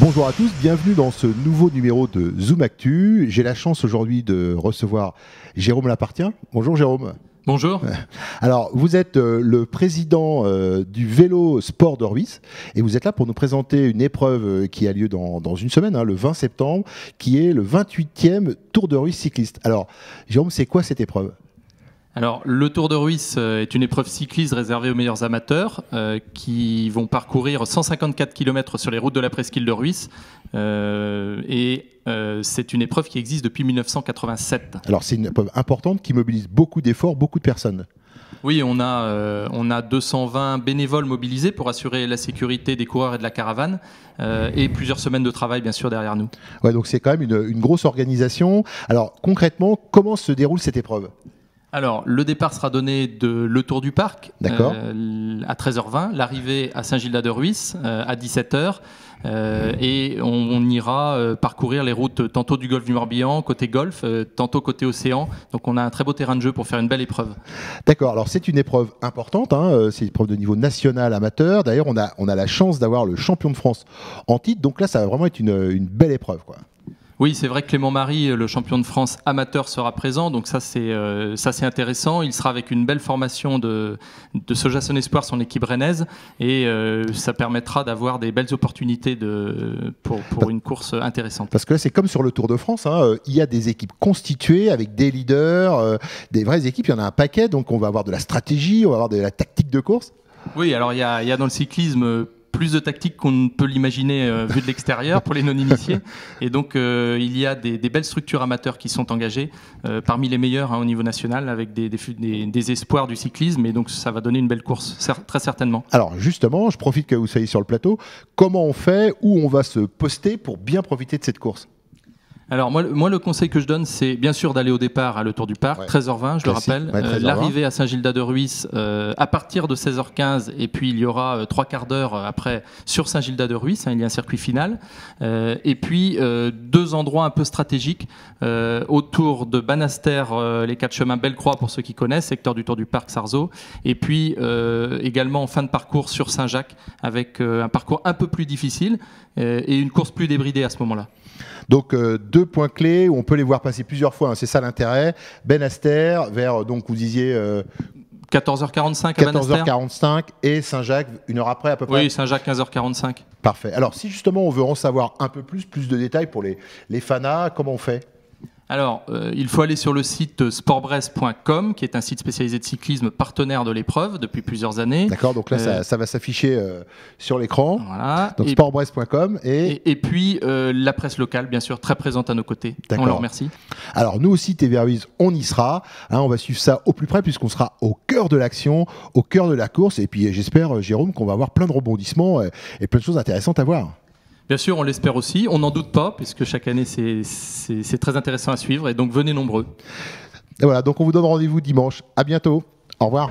Bonjour à tous, bienvenue dans ce nouveau numéro de Zoom Actu. J'ai la chance aujourd'hui de recevoir Jérôme Lapartien. Bonjour Jérôme. Bonjour. Alors, vous êtes le président du vélo sport d'Orvis et vous êtes là pour nous présenter une épreuve qui a lieu dans une semaine, le 20 septembre, qui est le 28e Tour d'Orvis cycliste. Alors, Jérôme, c'est quoi cette épreuve ? Alors, le Tour de Ruisse est une épreuve cycliste réservée aux meilleurs amateurs qui vont parcourir 154 km sur les routes de la presqu'île de Ruisse. C'est une épreuve qui existe depuis 1987. Alors, c'est une épreuve importante qui mobilise beaucoup d'efforts, beaucoup de personnes. Oui, on a 220 bénévoles mobilisés pour assurer la sécurité des coureurs et de la caravane et plusieurs semaines de travail, bien sûr, derrière nous. Ouais, donc c'est quand même une grosse organisation. Alors, concrètement, comment se déroule cette épreuve ? Alors, le départ sera donné de Le Tour du Parc à 13h20, l'arrivée à Saint-Gildas-de-Ruisse à 17h et on ira parcourir les routes tantôt du golfe du Morbihan, côté golfe, tantôt côté océan. Donc on a un très beau terrain de jeu pour faire une belle épreuve. D'accord, alors c'est une épreuve importante, c'est une épreuve de niveau national amateur. D'ailleurs, on a la chance d'avoir le champion de France en titre, donc là ça va vraiment être une belle épreuve, quoi. Oui, c'est vrai que Clément Marie, le champion de France amateur, sera présent, donc ça c'est intéressant. Il sera avec une belle formation de Sojason Espoir, son équipe rennaise, et ça permettra d'avoir des belles opportunités pour une course intéressante. Parce que là, c'est comme sur le Tour de France, il y a des équipes constituées avec des leaders, des vraies équipes, il y en a un paquet, donc on va avoir de la stratégie, on va avoir de la tactique de course. Oui, alors il y a dans le cyclisme plus de tactique qu'on ne peut l'imaginer vu de l'extérieur pour les non-initiés. Et donc, il y a des belles structures amateurs qui sont engagées, parmi les meilleures au niveau national, avec des espoirs du cyclisme. Et donc, ça va donner une belle course, très certainement. Alors, justement, je profite que vous soyez sur le plateau. Comment on fait, où on va se poster pour bien profiter de cette course ? Alors moi, le conseil que je donne, c'est bien sûr d'aller au départ à Le Tour du Parc, 13h20, je le rappelle. L'arrivée à Saint-Gildas-de-Ruisse à partir de 16h15, et puis il y aura 3 quarts d'heure après sur Saint-Gildas-de-Ruisse, il y a un circuit final. Et puis 2 endroits un peu stratégiques autour de Banastère, les 4 chemins Belle-Croix pour ceux qui connaissent, secteur du Tour du Parc, Sarzeau. Et puis également en fin de parcours sur Saint-Jacques, avec un parcours un peu plus difficile et une course plus débridée à ce moment-là. Donc 2 points clés où on peut les voir passer plusieurs fois, c'est ça l'intérêt. Banastère vers, donc vous disiez 14h45 à Banastère. 14h45 et Saint-Jacques, 1 heure après à peu près. Oui, Saint-Jacques 15h45. Parfait. Alors si justement on veut en savoir un peu plus de détails pour les fanas, comment on fait ? Alors, il faut aller sur le site sportbrest.com, qui est un site spécialisé de cyclisme partenaire de l'épreuve depuis plusieurs années. D'accord, donc là, ça va s'afficher sur l'écran. Voilà. Donc sportbrest.com et puis la presse locale, bien sûr, très présente à nos côtés. D'accord. On leur remercie. Alors, nous aussi, TV Ruisse, on y sera. On va suivre ça au plus près, puisqu'on sera au cœur de l'action, au cœur de la course. Et puis, j'espère, Jérôme, qu'on va avoir plein de rebondissements et plein de choses intéressantes à voir. Bien sûr, on l'espère aussi. On n'en doute pas, puisque chaque année, c'est très intéressant à suivre. Et donc, venez nombreux. Et voilà, donc on vous donne rendez-vous dimanche. À bientôt. Au revoir.